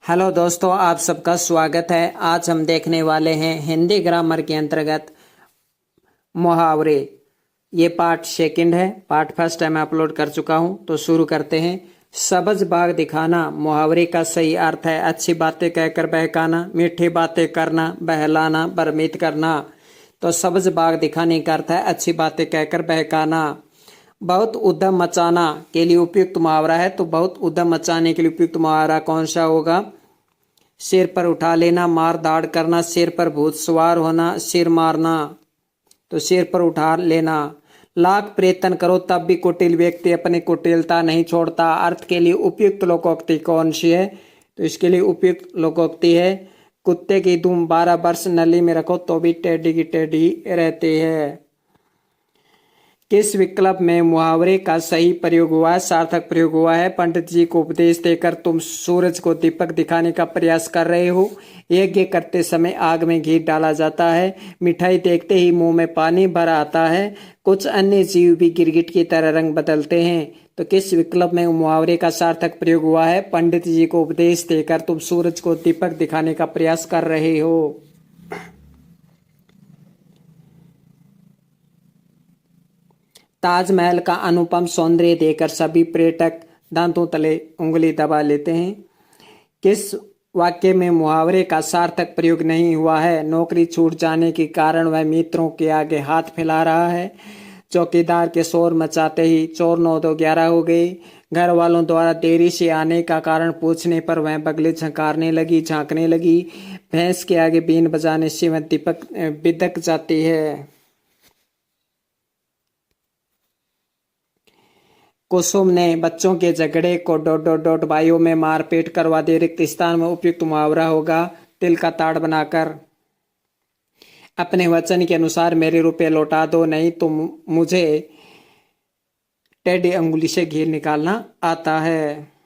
Hello दोस्तों, आप सबका स्वागत है। आज हम देखने वाले हैं हिंदी ग्रामर के अंतर्गत मुहावरे। ये पार्ट सेकंड है। पार्ट फर्स्ट है मैं अपलोड कर चुका हूं, तो शुरू करते हैं। सबज बाग दिखाना मुहावरे का सही अर्थ है अच्छी बातें कहकर बहकाना, मीठी बातें करना, बहलाना, भ्रमित करना। तो सबज बाग दिखाने का अर्थ है अच्छी बातें कहकर बहकाना। बहुत उद्यम मचाना के लिए उपयुक्त मुहावरा है, तो बहुत उद्यम मचाने के लिए उपयुक्त मुहावरा कौन सा होगा? सिर पर उठा लेना, मार दाड़ करना, सिर पर भूत सवार होना, सिर मारना। तो सिर पर उठा लेना। लाख प्रयत्न करो तब भी कुटिल व्यक्ति अपनी कुटिलता नहीं छोड़ता। अर्थ के लिए उपयुक्त लोकोक्ति कौन सी है? तो इसके लिए उपयुक्त लोकोक्ति है, कुत्ते की दुम 12 वर्ष नली में रखो तो भी टेढ़ी की टेढ़ी रहती है। किस विकल्प में मुहावरे का सही प्रयोग हुआ है, सार्थक प्रयोग हुआ है? पंडित जी को उपदेश देकर तुम सूरज को दीपक दिखाने का प्रयास कर रहे हो। यज्ञ करते समय आग में घी डाला जाता है। मिठाई देखते ही मुंह में पानी भर आता है। कुछ अन्य जीव भी गिरगिट की तरह रंग बदलते हैं। तो किस विकल्प में मुहावरे का सार्थक प्रयोग हुआ है? पंडित जी को उपदेश देकर तुम सूरज को दीपक दिखाने का प्रयास कर रहे हो। ताजमहल का अनुपम सौंदर्य देखकर सभी पर्यटक दांतों तले उंगली दबा लेते हैं। किस वाक्य में मुहावरे का सार्थक प्रयोग नहीं हुआ है? नौकरी छूट जाने के कारण वह मित्रों के आगे हाथ फैला रहा है। चौकीदार के शोर मचाते ही चोर 9 2 11 हो गए। घर वालों द्वारा देरी से आने का कारण पूछने पर वह बगले झांकने लगी। भैंस के आगे बीन बजाने से वह दीपक बिदक जाती है। कुसुम ने बच्चों के झगड़े को ... भाइयों में मारपीट करवा दी। रिक्त स्थान में उपयुक्त मुहावरा होगा तिल का ताड़ बनाकर। अपने वचन के अनुसार मेरे रुपए लौटा दो, नहीं तो मुझे टेढ़ी अंगुली से घी निकालना आता है।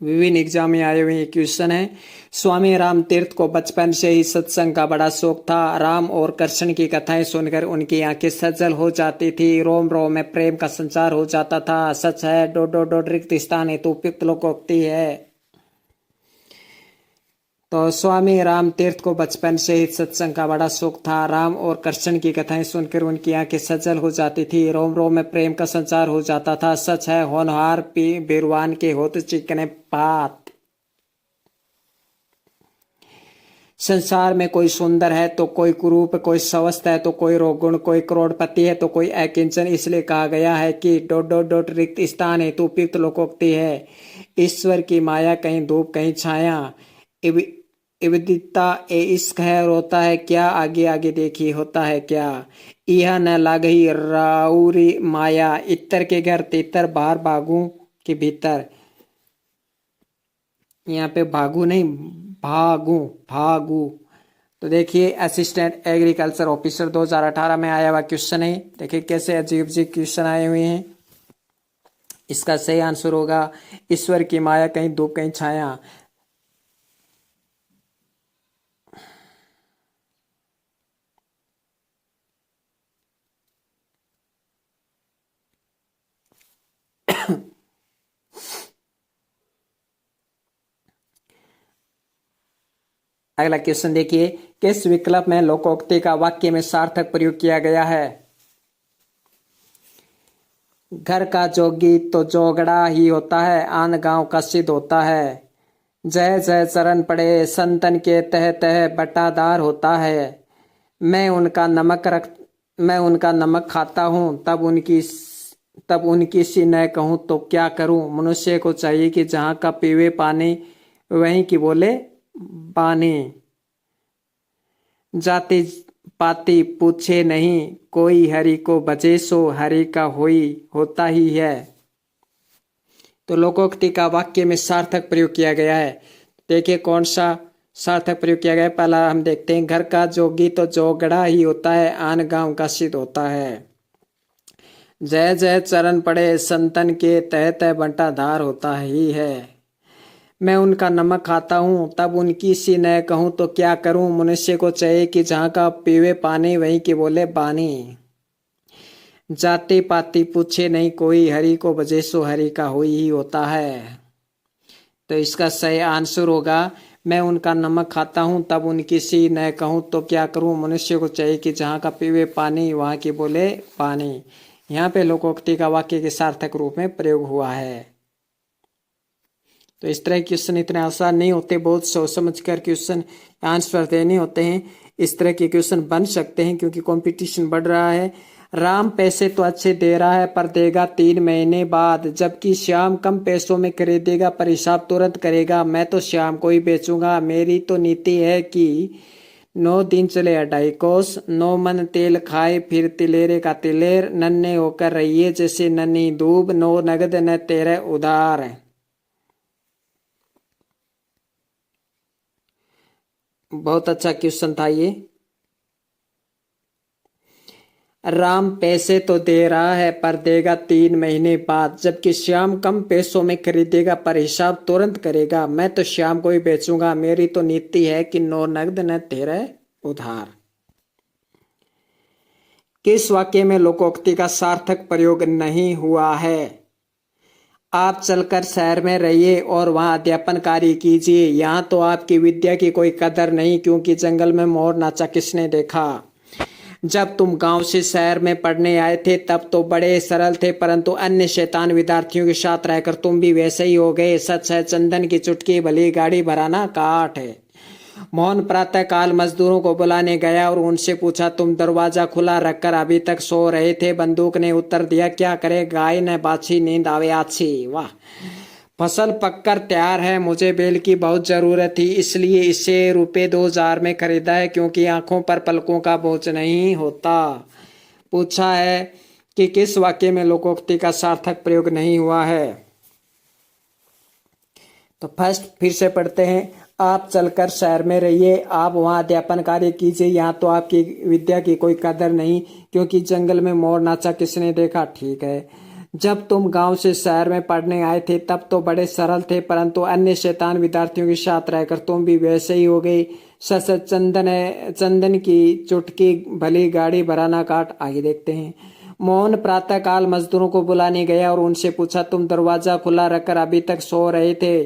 विभिन्न एग्जाम में आए हुए क्वेश्चन है। स्वामी राम तीर्थ को बचपन से ही सत्संग का बड़ा शौक था। राम और कृष्ण की कथाएं सुनकर उनकी आंखें सज्जल हो जाती थी। रोम रोम में प्रेम का संचार हो जाता था। सच है ... रिक्त स्थान है तो उपयुक्त लोकोक्ति है। तो स्वामी राम तीर्थ को बचपन से ही सत्संग का बड़ा शौक था। राम और कृष्ण की कथाएं सुनकर उनकी आंखें सज्जल हो जाती थी। रोम रोम में प्रेम का संचार हो जाता था। सच है होनहार बीरवान के होत चिकने बात। संसार में कोई सुंदर है तो कोई कुरूप, कोई स्वस्थ है तो कोई रोगुण, कोई करोड़पति है तो कोई अकिंचन। इसलिए कहा गया है कि ... रिक्त स्थान है तो उपयुक्त लोकोक्ति है। ईश्वर की माया कहीं धूप कहीं छाया। विविधता ए इश्क है रोता है क्या, आगे आगे देखिए होता है क्या। यह न लागही राउरी माया, इतर के घर तीतर बाहर भागू के भीतर। यहाँ पे भागू नहीं भागू भागू। तो देखिए असिस्टेंट एग्रीकल्चर ऑफिसर 2018 में आया हुआ क्वेश्चन है। देखिए कैसे अजीब अजीब क्वेश्चन आए हुए हैं। इसका सही आंसर होगा ईश्वर की माया कहीं धूप कहीं छाया। अगला क्वेश्चन देखिए, किस विकल्प में लोकोक्ति का वाक्य में सार्थक प्रयोग किया गया है? घर का जोगी तो जोगड़ा ही होता है, आन गांव का सिद्ध होता है। जय जय चरण पड़े संतन के तह तह बटादार होता है। मैं उनका नमक खाता हूँ तब उनकी सी न कहूँ तो क्या करूँ। मनुष्य को चाहिए कि जहाँ का पीवे पानी वहीं की बोले बानी। जाति पाति पूछे नहीं कोई, हरि को भजे सो हरि का होता ही है। तो लोकोक्ति का वाक्य में सार्थक प्रयोग किया गया है। देखिए कौन सा सार्थक प्रयोग किया गया है। पहला हम देखते हैं, घर का जोगी तो जोगड़ा ही होता है, आन गांव का सिद्ध होता है। जय जय चरण पड़े संतन के तह तह बंटाधार होता ही है। मैं उनका नमक खाता हूँ तब उनकी सी न कहूँ तो क्या करूँ। मनुष्य को चाहिए कि जहाँ का पीवे पानी वहीं की बोले बानी। जाति पाति पूछे नहीं कोई, हरि को भजे सो हरि का ही होता है। तो इसका सही आंसर होगा मैं उनका नमक खाता हूँ तब उनकी सी न कहूँ तो क्या करूँ। मनुष्य को चाहिए कि जहाँ का पीवे पानी वहाँ की बोले पानी। यहाँ पे लोकोक्ति का वाक्य के सार्थक रूप में प्रयोग हुआ है। तो इस तरह के क्वेश्चन इतने आसान नहीं होते, बहुत सोच समझ कर क्वेश्चन आंसर देने होते हैं। इस तरह के क्वेश्चन बन सकते हैं क्योंकि कंपटीशन बढ़ रहा है। राम पैसे तो अच्छे दे रहा है पर देगा 3 महीने बाद, जबकि श्याम कम पैसों में खरीदेगा पर हिसाब तुरंत करेगा। मैं तो श्याम को ही बेचूंगा। मेरी तो नीति है कि 9 दिन चले 2.5 कोस, 9 मन तेल खाए फिर तिलेरे का तिलेर, नन्हे होकर रहिए जैसे नन्ही दूब, 9 नगद न 13 उधार। बहुत अच्छा क्वेश्चन था ये। राम पैसे तो दे रहा है पर देगा 3 महीने बाद, जबकि श्याम कम पैसों में खरीदेगा पर हिसाब तुरंत करेगा। मैं तो श्याम को ही बेचूंगा। मेरी तो नीति है कि 9 नगद न 13 उधार। किस वाक्य में लोकोक्ति का सार्थक प्रयोग नहीं हुआ है? आप चलकर शहर में रहिए और वहां अध्यापन कार्य कीजिए। यहाँ तो आपकी विद्या की कोई कदर नहीं, क्योंकि जंगल में मोर नाचा किसने देखा। जब तुम गांव से शहर में पढ़ने आए थे तब तो बड़े सरल थे, परंतु अन्य शैतान विद्यार्थियों के साथ रहकर तुम भी वैसे ही हो गए। सच है चंदन की चुटकी भली गाड़ी भराना काठ है। मोहन प्रातः काल मजदूरों को बुलाने गया और उनसे पूछा तुम दरवाजा खुला रखकर अभी तक सो रहे थे। बंदूक ने उत्तर दिया क्या करे गाय न बाछी नींद आवे आछी। वाह। फसल पककर तैयार है, मुझे बेल की बहुत जरूरत थी इसलिए इसे ₹2000 में खरीदा है, क्योंकि आंखों पर पलकों का बोझ नहीं होता। पूछा है कि किस वाक्य में लोकोक्ति का सार्थक प्रयोग नहीं हुआ है। तो फर्स्ट फिर से पढ़ते हैं। आप चलकर शहर में रहिए, आप वहाँ अध्यापन कार्य कीजिए। यहाँ तो आपकी विद्या की कोई कदर नहीं, क्योंकि जंगल में मोर नाचा किसने देखा। ठीक है। जब तुम गांव से शहर में पढ़ने आए थे तब तो बड़े सरल थे, परंतु अन्य शैतान विद्यार्थियों के साथ रहकर तुम भी वैसे ही हो गए। सच चंदन की चुटकी भली गाड़ी भराना काट। आगे देखते हैं। मोहन प्रातः काल मजदूरों को बुलाने गया और उनसे पूछा तुम दरवाजा खुला रखकर अभी तक सो रहे थे।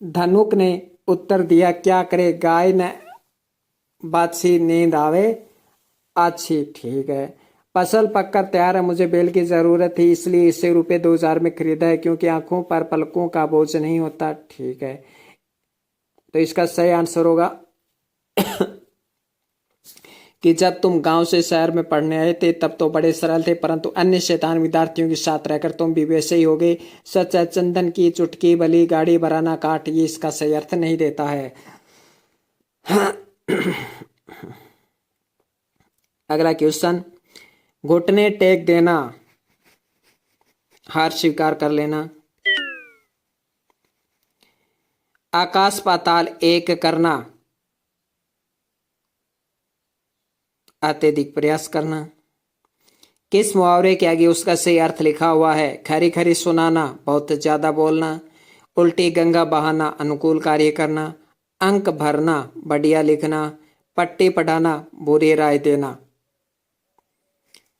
धनुक ने उत्तर दिया क्या करे गाय न बाछी नींद आवे अच्छी। ठीक है। फसल पककर तैयार है, मुझे बेल की जरूरत थी इसलिए इसे ₹2000 में खरीदा है, क्योंकि आंखों पर पलकों का बोझ नहीं होता। ठीक है। तो इसका सही आंसर होगा कि जब तुम गांव से शहर में पढ़ने आए थे तब तो बड़े सरल थे, परंतु अन्य शैतान विद्यार्थियों के साथ रहकर तुम भी वैसे ही हो गए। सच है चंदन की चुटकी भली गाड़ी भराना काट। ये इसका सही अर्थ नहीं देता है। अगला क्वेश्चन। घुटने टेक देना, हार स्वीकार कर लेना। आकाश पाताल एक करना, अत्यधिक प्रयास करना। किस मुहावरे के आगे उसका सही अर्थ लिखा हुआ है? खरी खरी सुनाना, बहुत ज्यादा बोलना। उल्टी गंगा बहाना, अनुकूल कार्य करना। अंक भरना, बढ़िया लिखना। पट्टी पढ़ाना, बुरी राय देना।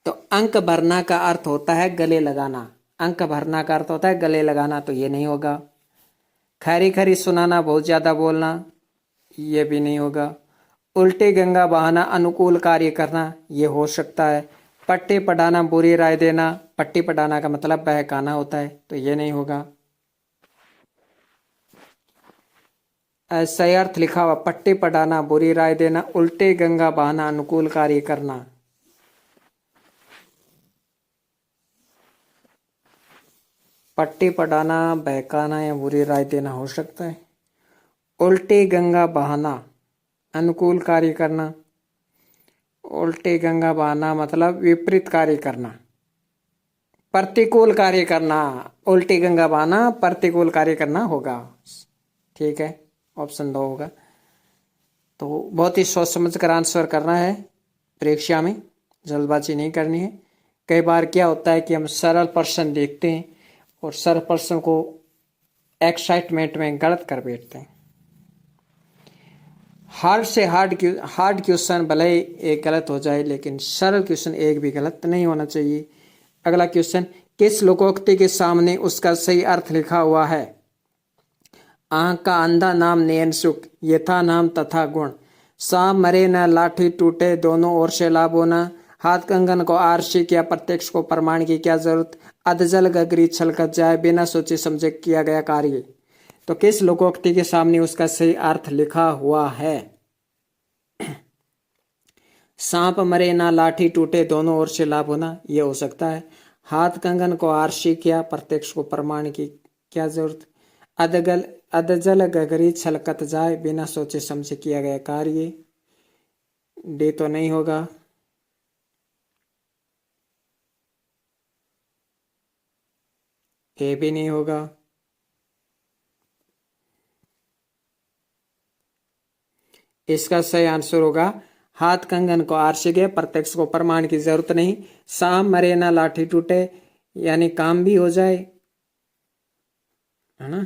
तो अंक भरना का अर्थ होता है गले लगाना। अंक भरना का अर्थ होता है गले लगाना, तो ये नहीं होगा। खरी खरी सुनाना, बहुत ज्यादा बोलना, ये भी नहीं होगा। उल्टी गंगा बहाना, अनुकूल कार्य करना, ये हो सकता है। पट्टी पढ़ाना, बुरी राय देना। पट्टी पढ़ाना का मतलब बहकाना होता है, तो ये नहीं होगा। सही अर्थ लिखा हुआ पट्टी पढ़ाना, बुरी राय देना, उल्टी गंगा बहाना, अनुकूल कार्य करना। पट्टी पढ़ाना, बहकाना या बुरी राय देना हो सकता है। उल्टी गंगा बहाना, अनुकूल कार्य करना। उल्टी गंगा बहाना मतलब विपरीत कार्य करना, प्रतिकूल कार्य करना। उल्टी गंगा बहाना प्रतिकूल कार्य करना होगा। ठीक है, ऑप्शन 2 होगा। तो बहुत ही सोच समझ कर आंसर करना है परीक्षा में, जल्दबाजी नहीं करनी है। कई बार क्या होता है कि हम सरल प्रश्न देखते हैं और सरल प्रश्न को एक्साइटमेंट में गलत कर बैठते हैं। हार्ड से हार्ड क्वेश्चन भले ही एक गलत हो जाए, लेकिन सरल क्वेश्चन एक भी गलत नहीं होना चाहिए। अगला क्वेश्चन। किस लोकोक्ति के सामने उसका सही अर्थ लिखा हुआ है? आँख का अंधा नाम नयन सुख, यथा नाम तथा गुण। सांप मरे न लाठी टूटे, दोनों ओर से लाभ होना। हाथ कंगन को आरसी किया, प्रत्यक्ष को प्रमाण की क्या जरूरत। अधजल गगरी छलकत जाए, बिना सोचे समझे किया गया कार्य। तो किस लोकोक्ति के सामने उसका सही अर्थ लिखा हुआ है? सांप मरे ना लाठी टूटे, दोनों ओर से लाभ होना, ये हो सकता है। हाथ कंगन को आरसी किया, प्रत्यक्ष को प्रमाण की क्या जरूरत। अधजल गगरी छलकत जाए, बिना सोचे समझे किया गया कार्य, डी तो नहीं होगा। ए भी नहीं होगा। इसका सही आंसर होगा हाथ कंगन को आरसी गए, प्रत्यक्ष को प्रमाण की जरूरत नहीं। सांप मरे ना लाठी टूटे, यानी काम भी हो जाए, है ना।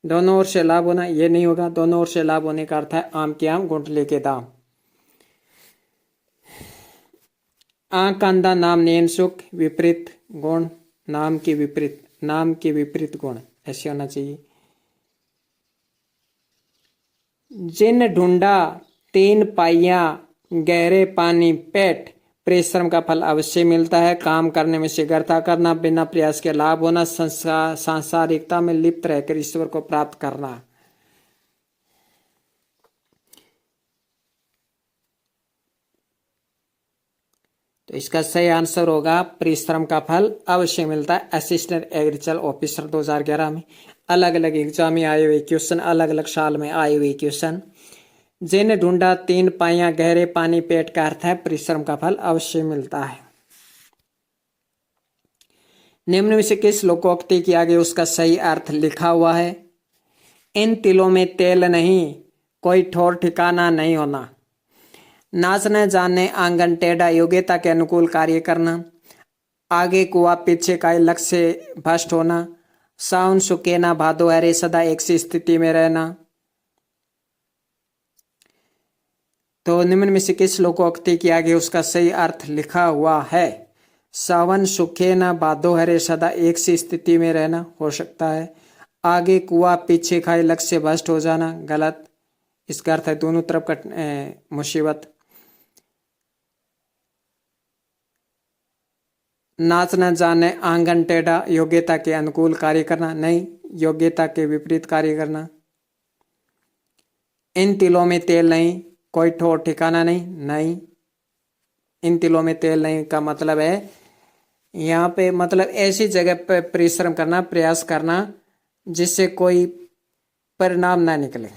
दोनों ओर से लाभ होना, ये नहीं होगा। दोनों ओर से लाभ होने का अर्थ है आम के आम गुठली के दाम। आंख का अंधा नाम नयन सुख, विपरीत गुण, नाम के विपरीत गुण, ऐसे होना चाहिए। जिन ढूंढा 3 पाइया गहरे पानी पेट, परिश्रम का फल अवश्य मिलता है। काम करने में शीघ्रता करना, बिना प्रयास के लाभ होना, सांसारिकता में लिप्त रहकर ईश्वर को प्राप्त करना। तो इसका सही आंसर होगा परिश्रम का फल अवश्य मिलता है। असिस्टेंट एग्रीकल्चर ऑफिसर 2011 में अलग अलग एग्जाम में आए हुए क्वेश्चन, अलग अलग साल में आए हुए क्वेश्चन। जिन ढूंढा 3 पाइया गहरे पानी पेट का अर्थ है परिश्रम का फल अवश्य मिलता है। निम्न में से किस लोकोक्ति के आगे उसका सही अर्थ लिखा हुआ है? इन तिलों में तेल नहीं, कोई ठोर ठिकाना नहीं होना। नाचने जानने आंगन टेढ़ा, योग्यता के अनुकूल कार्य करना। आगे कुआ पीछे का लक्ष्य से भ्रष्ट होना। साउन सुखे ना भादो हरे, सदा एक सी स्थिति में रहना। तो निम्न में से किस लोकोक्ति के आगे उसका सही अर्थ लिखा हुआ है? सावन सुखे न भादो हरे, सदा एक सी स्थिति में रहना, हो सकता है। आगे कुआ पीछे खाए, लक्ष्य से भ्रष्ट हो जाना, गलत। इसका अर्थ है दोनों तरफ का मुसीबत। नाच न जाने आंगन टेढ़ा, योग्यता के अनुकूल कार्य करना, नहीं, योग्यता के विपरीत कार्य करना। इन तिलों में तेल नहीं, कोई ठोर ठिकाना नहीं, नहीं। इन तिलों में तेल नहीं का मतलब है यहाँ पे मतलब ऐसी जगह पर परिश्रम करना, प्रयास करना जिससे कोई परिणाम ना निकले।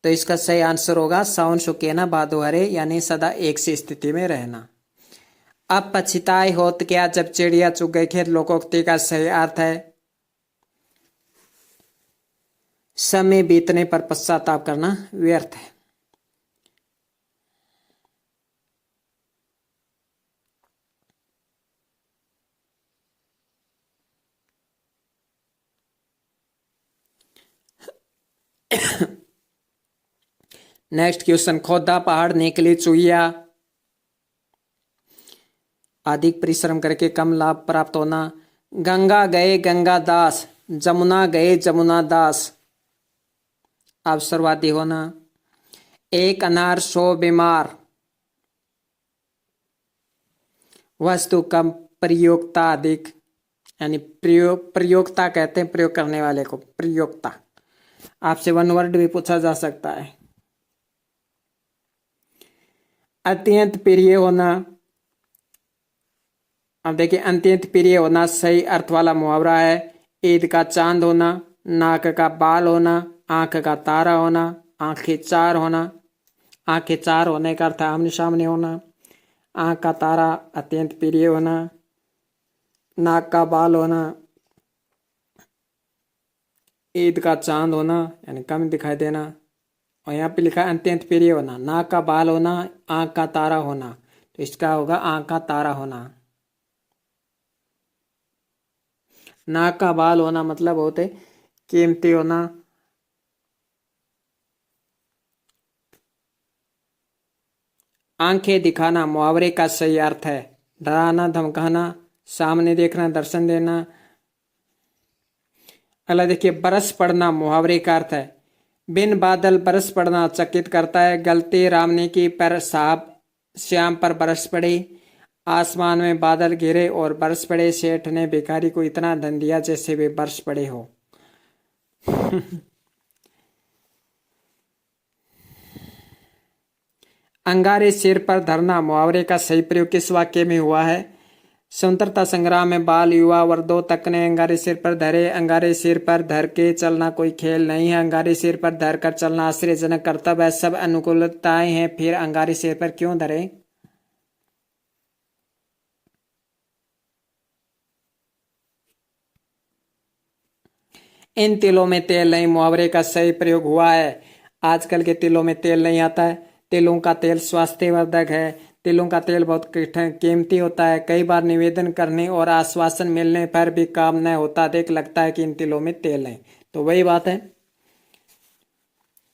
तो इसका सही आंसर होगा सावन सुखे ना भादो हरे, यानी सदा एक सी स्थिति में रहना। अब पछताए होत क्या, जब चिड़िया चुग गई खेत, लोकोक्ति का सही अर्थ है समय बीतने पर पश्चाताप करना व्यर्थ है। नेक्स्ट क्वेश्चन, खोदा पहाड़ निकली चुहिया, अधिक परिश्रम करके कम लाभ प्राप्त होना। गंगा गए गंगा दास, जमुना गए जमुना दास, अवसरवादी होना। एक अनार 100 बीमार, वस्तु कम प्रयोक्ता अधिक, यानी प्रयोक्ता कहते हैं प्रयोग करने वाले को, प्रयोक्ता। आपसे 1 वर्ड भी पूछा जा सकता है। अत्यंत प्रिय होना, अब देखिए अत्यंत प्रिय होना सही अर्थ वाला मुहावरा है। ईद का चांद होना, नाक का बाल होना, आंख का तारा होना, आंखें 4 होना। आंखें 4 होने का अर्थ आमने सामने होना। आंख का तारा अत्यंत प्रिय होना, नाक का बाल होना, ईद का चांद होना यानी कम दिखाई देना, और यहाँ पे लिखा है अत्यंत प्रिय होना, नाक का बाल होना, आंख का तारा होना। तो इसका होगा आंख का तारा होना। नाक का बाल होना मतलब होते कीमती होना। आंखें दिखाना मुहावरे का सही अर्थ है डराना, धमकाना, सामने देखना, दर्शन देना। अगला देखिए, बरस पड़ना मुहावरे का अर्थ है बिन बादल बरस पड़ना चकित करता है। गलती राम ने की पर साहब श्याम पर बरस पड़ी। आसमान में बादल घिरे और बरस पड़े। सेठ ने भिखारी को इतना धन दिया जैसे वे बरस पड़े हो। अंगारे सिर पर धरना मुहावरे का सही प्रयोग किस वाक्य में हुआ है? स्वतंत्रता संग्राम में बाल युवा वर्धोतक ने अंगारे सिर पर धरे। अंगारे सिर पर धर के चलना कोई खेल नहीं है। अंगारे सिर पर धर कर चलना आश्चर्यजनक कर्तव्य है। सब अनुकूलताएं हैं, फिर अंगारे सिर पर क्यों धरे? इन तिलों में तेल नहीं मुहावरे का सही प्रयोग हुआ है। आजकल के तिलों में तेल नहीं आता है। तिलों का तेल स्वास्थ्यवर्धक है। तिलों का तेल बहुत कीमती होता है। कई बार निवेदन करने और आश्वासन मिलने पर भी काम न होता देख लगता है कि इन तिलों में तेल नहीं। तो वही बात है।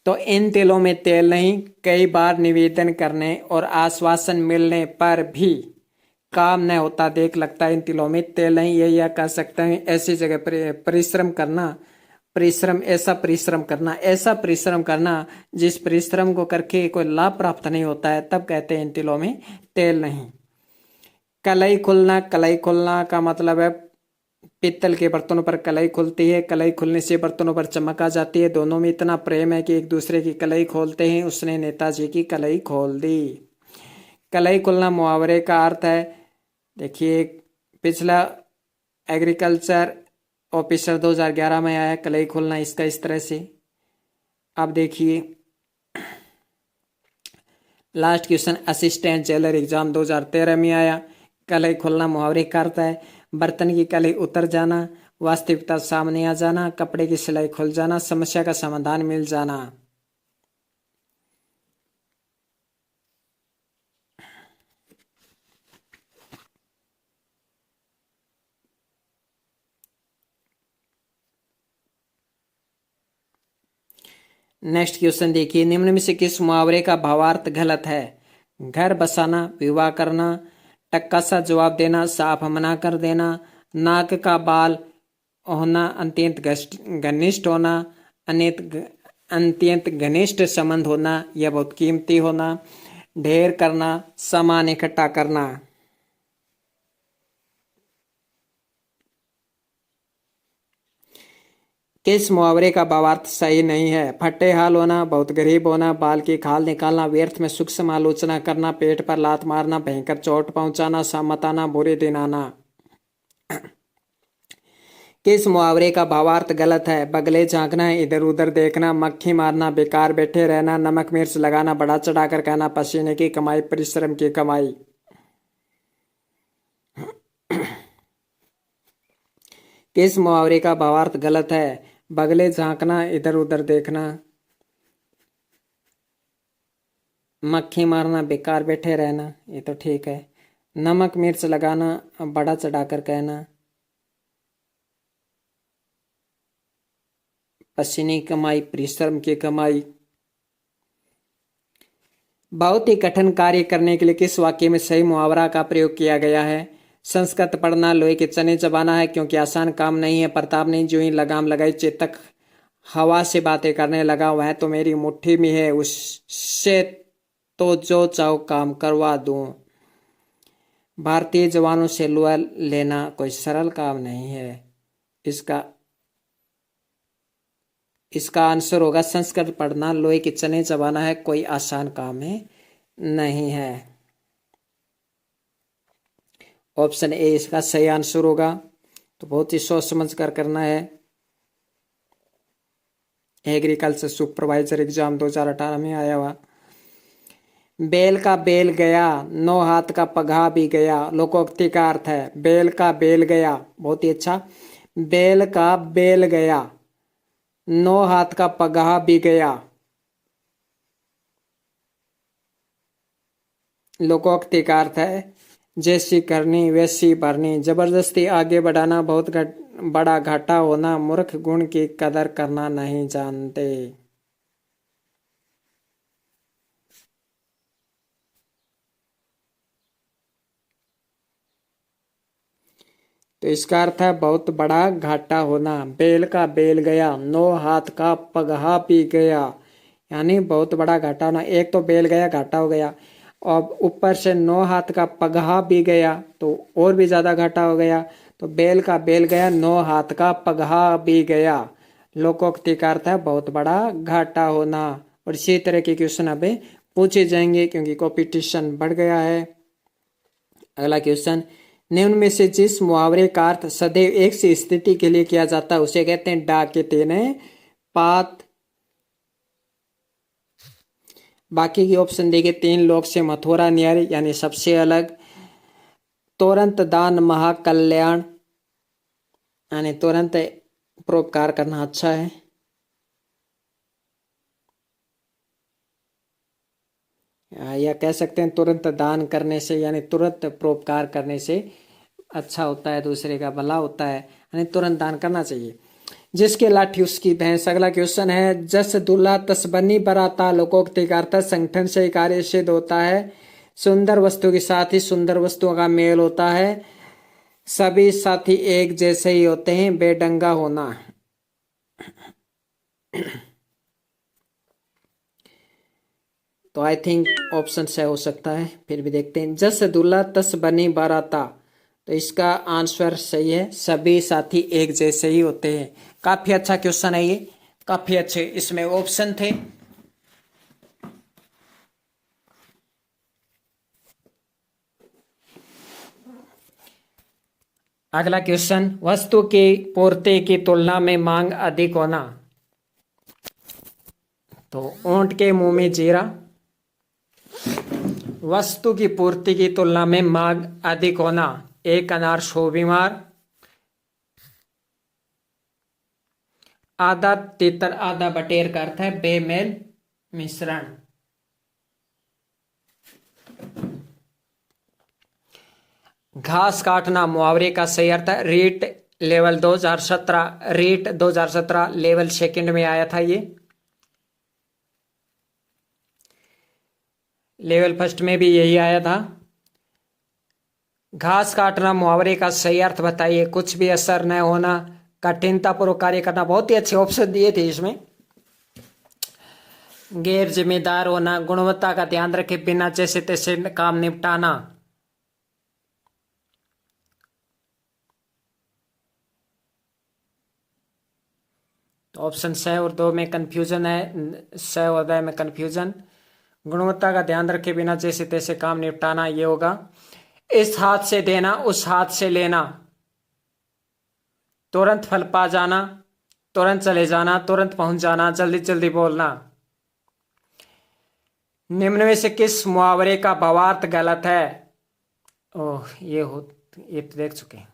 तो इन तिलों में तेल नहीं, कई बार निवेदन करने और आश्वासन मिलने पर भी काम न होता देख लगता है इन तिलों में तेल नहीं। ये या कह सकते हैं ऐसी जगह परिश्रम करना, परिश्रम ऐसा परिश्रम करना जिस परिश्रम को करके कोई लाभ प्राप्त नहीं होता है, तब कहते हैं इन तिलों में तेल नहीं। कलई खुलना का मतलब है पित्तल के बर्तनों पर कलई खुलती है। कलई खुलने से बर्तनों पर चमक आ जाती है। दोनों में इतना प्रेम है कि एक दूसरे की कलई खोलते हैं। उसने नेताजी की कलई खोल दी। कलई खुलना मुहावरे का अर्थ है, देखिए पिछला एग्रीकल्चर ऑफिसर 2011 में आया कलई खुलना इसका इस तरह से। अब देखिए last question assistant jailer exam 2013 में आया। कलई खुलना मुहावरे का अर्थ है बर्तन की कलई उतर जाना, वास्तविकता सामने आ जाना, कपड़े की सिलाई खुल जाना, समस्या का समाधान मिल जाना। नेक्स्ट क्वेश्चन देखिए, निम्न में से किस मुहावरे का भावार्थ गलत है? घर बसाना, विवाह करना, टक्का सा जवाब देना, साफ मना कर देना, नाक का बाल होना, अत्यंत घनिष्ठ होना, अत्यंत घनिष्ठ संबंध होना या बहुत कीमती होना, ढेर करना, सामान इकट्ठा करना। किस मुहावरे का भावार्थ सही नहीं है? फट्टे हाल होना, बहुत गरीब होना, बाल की खाल निकालना, व्यर्थ में सूक्ष्म आलोचना करना, पेट पर लात मारना, भयंकर चोट पहुंचाना, सामत आना, बुरे दिन आना। किस मुहावरे का भावार्थ गलत है? बगले झांकना, इधर उधर देखना, मक्खी मारना, बेकार बैठे रहना, नमक मिर्च लगाना, बढ़ा चढ़ाकर कहना, पसीने की कमाई, परिश्रम की कमाई। किस मुहावरे का भावार्थ गलत है? बगले झांकना, इधर उधर देखना, मक्खी मारना, बेकार बैठे रहना, ये तो ठीक है। नमक मिर्च लगाना, बढ़ा चढ़ाकर कहना, पसीने की कमाई, परिश्रम की कमाई। बहुत ही कठिन कार्य करने के लिए किस वाक्य में सही मुहावरा का प्रयोग किया गया है? संस्कृत पढ़ना, लोहे के चने चबाना है क्योंकि आसान काम नहीं है। प्रताप ने जो ही लगाम लगाई, चेतक हवा से बातें करने लगा, वह तो मेरी मुट्ठी में है, उससे तो जो चाहो काम करवा दूं। भारतीय जवानों से लोहा लेना कोई सरल काम नहीं है। इसका इसका आंसर होगा संस्कृत पढ़ना, लोहे के चने चबाना है कोई आसान काम है नहीं है। ऑप्शन ए इसका सही आंसर होगा। तो बहुत ही सोच समझ कर करना है। एग्रीकल्चर सुपरवाइजर एग्जाम 2018 में आया हुआ। बैल का बैल गया, 9 हाथ का पगहा भी गया। लोकोक्ति का अर्थ है बैल का बैल गया। बहुत ही अच्छा। बैल का बैल गया, 9 हाथ का पगहा भी गया। लोकोक्ति का अर्थ है जैसी करनी वैसी भरनी। जबरदस्ती आगे बढ़ाना, बहुत बड़ा घाटा होना, मूर्ख गुण की कदर करना नहीं जानते। तो तो इसका अर्थ है बहुत बड़ा घाटा होना। बेल का बेल गया, 9 हाथ का पगहा पी गया, यानी बहुत बड़ा घाटा होना। एक तो बेल गया, घाटा हो गया, और ऊपर से 9 हाथ का पगहा भी गया तो और भी ज्यादा घाटा हो गया। तो बेल का बेल गया, 9 हाथ का पगहा भी गया। लोकोक्ति का अर्थ है बहुत बड़ा घाटा होना। और इसी तरह के क्वेश्चन अब पूछे जाएंगे क्योंकि कंपटीशन बढ़ गया है। अगला क्वेश्चन, निम्न में से जिस मुहावरे का अर्थ सदैव एक सी स्थिति के लिए किया जाता है उसे कहते हैं डाके तेने पात। बाकी के ऑप्शन देखिए, 3 लोक से मथुरा न्यारी यानी सबसे अलग, तुरंत दान महाकल्याण यानी तुरंत परोपकार करना अच्छा है, या कह सकते हैं तुरंत दान करने से यानी तुरंत परोपकार करने से अच्छा होता है, दूसरे का भला होता है, यानी तुरंत दान करना चाहिए। जिसके लाठी उसकी भैंस। अगला क्वेश्चन है, जस दूल्हा तस बनी बराता। लोकोक्ति का अर्थ संगठन से कार्य सिद्ध होता है, सुंदर वस्तु के साथ ही सुंदर वस्तुओं का मेल होता है, सभी साथी एक जैसे ही होते हैं, बेढंगा होना। तो आई थिंक ऑप्शन से हो सकता है, फिर भी देखते हैं। जस दूल्हा तस बनी बाराता, तो इसका आंसर सही है, सभी साथी एक जैसे ही होते हैं। काफी अच्छा क्वेश्चन है ये, काफी अच्छे इसमें ऑप्शन थे। अगला क्वेश्चन, वस्तु की पूर्ति की तुलना में मांग अधिक होना। तो ऊंट के मुंह में जीरा, वस्तु की पूर्ति की तुलना में मांग अधिक होना, एक अनार 100 बीमार, आधा तितर आधा बटेर का अर्थ है बेमेल मिश्रण। घास काटना मुहावरे का सही अर्थ है REET level 2017, REET 2017 level second में आया था, ये लेवल फर्स्ट में भी यही आया था। घास काटना मुहावरे का सही अर्थ बताइए। कुछ भी असर न होना, कठिनतापूर्वक कार्य करना, बहुत ही अच्छे ऑप्शन दिए थे इसमें। गैर जिम्मेदार होना, गुणवत्ता का ध्यान रखे, बिना जैसे तैसे काम निपटाना। तो ऑप्शन 6 और 2 में कंफ्यूजन है, 6 और 2 में कंफ्यूजन। गुणवत्ता का ध्यान रखे, बिना जैसे तैसे काम निपटाना, ये होगा। इस हाथ से देना उस हाथ से लेना, तुरंत फल पा जाना, तुरंत चले जाना, तुरंत पहुंच जाना, जल्दी जल्दी बोलना। निम्न में से किस मुहावरे का भावार्थ गलत है? ओह, ये तो देख चुके हैं।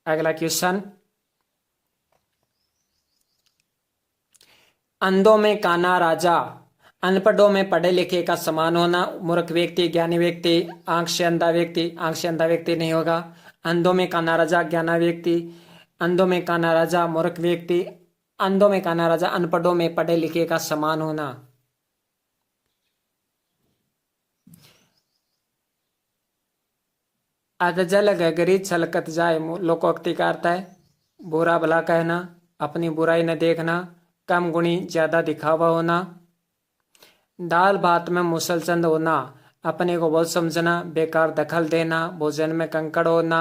अगला क्वेश्चन, अंधों में काना राजा, अनपढ़ों में पढ़े लिखे का समान होना, मूर्ख व्यक्ति ज्ञानी व्यक्ति, आंख से अंधा व्यक्ति, आंख से अंधा व्यक्ति नहीं होगा। अंधों में काना राजा ज्ञानी व्यक्ति, अंधों में काना राजा मूर्ख व्यक्ति, अंधों में काना राजा अनपढ़ों में पढ़े लिखे का समान होना। अधजल गगरी छलकत जाए, लोकोक्ति का अर्थ है बुरा भला कहना, अपनी बुराई न देखना, कम गुणी ज्यादा दिखावा होना। दाल भात में मुसलचंद होना, अपने को बहुत समझना, बेकार दखल देना, भोजन में कंकड़ होना।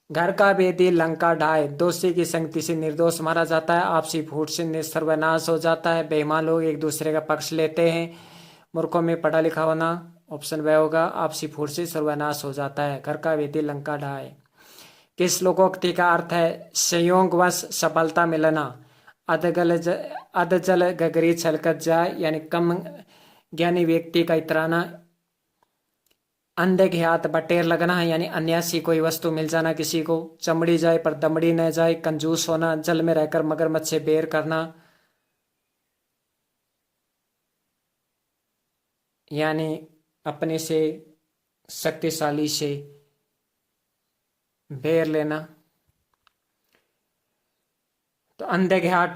घर का भेदी लंका ढाए, दोषी की संगति से निर्दोष मारा जाता है, आपसी फूट से सर्वनाश हो जाता है, बेईमान लोग एक दूसरे का पक्ष लेते हैं। मूर्खों में पढ़ा लिखा होना, ऑप्शन व होगा, आपसी फूट से सर्वनाश हो जाता है। घर का भेदी लंका ढाए। किस लोकोक्ति का अर्थ है संयोगवश सफलता मिलना? अधजल गगरी छलकत जाए यानी कम ज्ञानी व्यक्ति का इतराना, अंधे के हाथ बटेर लगना है यानी अन्यासी कोई वस्तु मिल जाना किसी को, चमड़ी जाए पर दमड़ी न जाए, कंजूस होना, जल में रहकर मगरमच्छ से बेर करना यानी अपने से शक्तिशाली से बेर लेना। तो अंधे के हाथ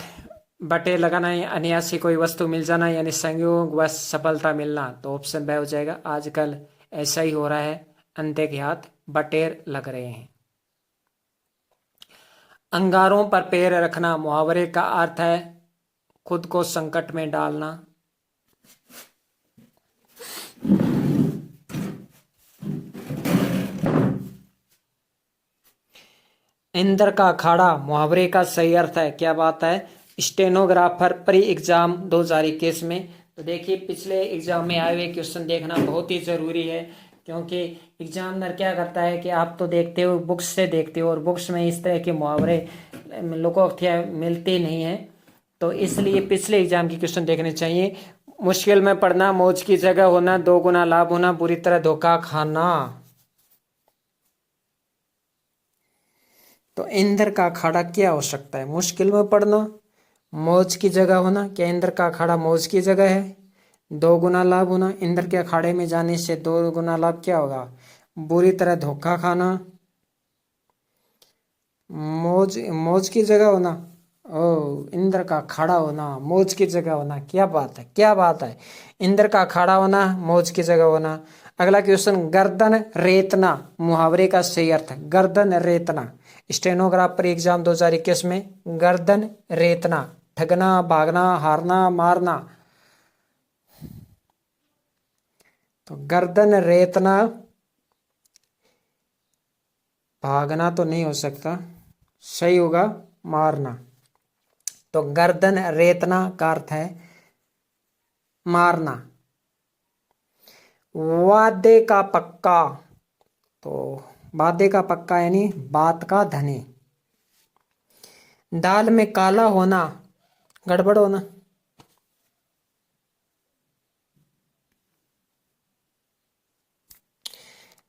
बटे लगाना यानी ऐसी कोई वस्तु मिल जाना यानी संयोग व सफलता मिलना, तो ऑप्शन ब हो जाएगा। आजकल ऐसा ही हो रहा है, अंधे के हाथ बटेर लग रहे हैं। अंगारों पर पैर रखना मुहावरे का अर्थ है खुद को संकट में डालना। इंद्र का अखाड़ा मुहावरे का सही अर्थ है, क्या बात है, स्टेनोग्राफर प्री एग्जाम 2021 में। तो देखिए पिछले एग्जाम में आए हुए क्वेश्चन देखना बहुत ही जरूरी है, क्योंकि एग्जामिनर क्या करता है कि आप तो देखते हो बुक्स से देखते हो और बुक्स में इस तरह के मुहावरे लोकोक्तियाँ मिलती नहीं है, तो इसलिए पिछले एग्जाम के क्वेश्चन देखने चाहिए। मुश्किल में पड़ना, मौज की जगह होना, दो गुना लाभ होना, बुरी तरह धोखा खाना। तो इंद्र का अखाड़ा क्या हो सकता है, मुश्किल में पड़ना, मौज की जगह होना। क्या इंद्र का अखाड़ा मौज की जगह है? दो गुना लाभ होना, इंद्र के अखाड़े में जाने से दो गुना लाभ क्या होगा? बुरी तरह धोखा खाना। मौज की जगह होना, ओ इंद्र का अखाड़ा होना, मौज की जगह होना, क्या बात है, क्या बात है, इंद्र का अखाड़ा होना, मौज की जगह होना। अगला क्वेश्चन, गर्दन रेतना मुहावरे का सही अर्थ है। गर्दन रेतना, स्टेनोग्राफर एग्जाम 2021 में गर्दन रेतना, ठगना, भागना, हारना, मारना। तो गर्दन रेतना भागना तो नहीं हो सकता, सही होगा मारना। तो गर्दन रेतना का अर्थ है मारना। वादे का पक्का, तो वादे का पक्का यानी बात का धनी। दाल में काला होना, गड़बड़ होना।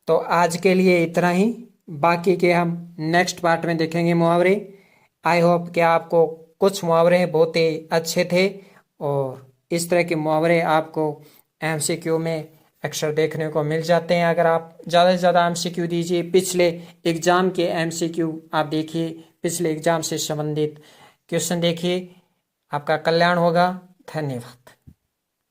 तो आज के लिए इतना ही, बाकी के हम नेक्स्ट पार्ट में देखेंगे मुहावरे। आई होप कि आपको कुछ मुहावरे बहुत ही अच्छे थे और इस तरह के मुहावरे आपको एमसीक्यू में अक्सर देखने को मिल जाते हैं। अगर आप ज़्यादा से ज़्यादा एमसीक्यू दीजिए, पिछले एग्ज़ाम के एमसीक्यू आप देखिए, पिछले एग्ज़ाम से संबंधित क्वेश्चन देखिए, आपका कल्याण होगा। धन्यवाद।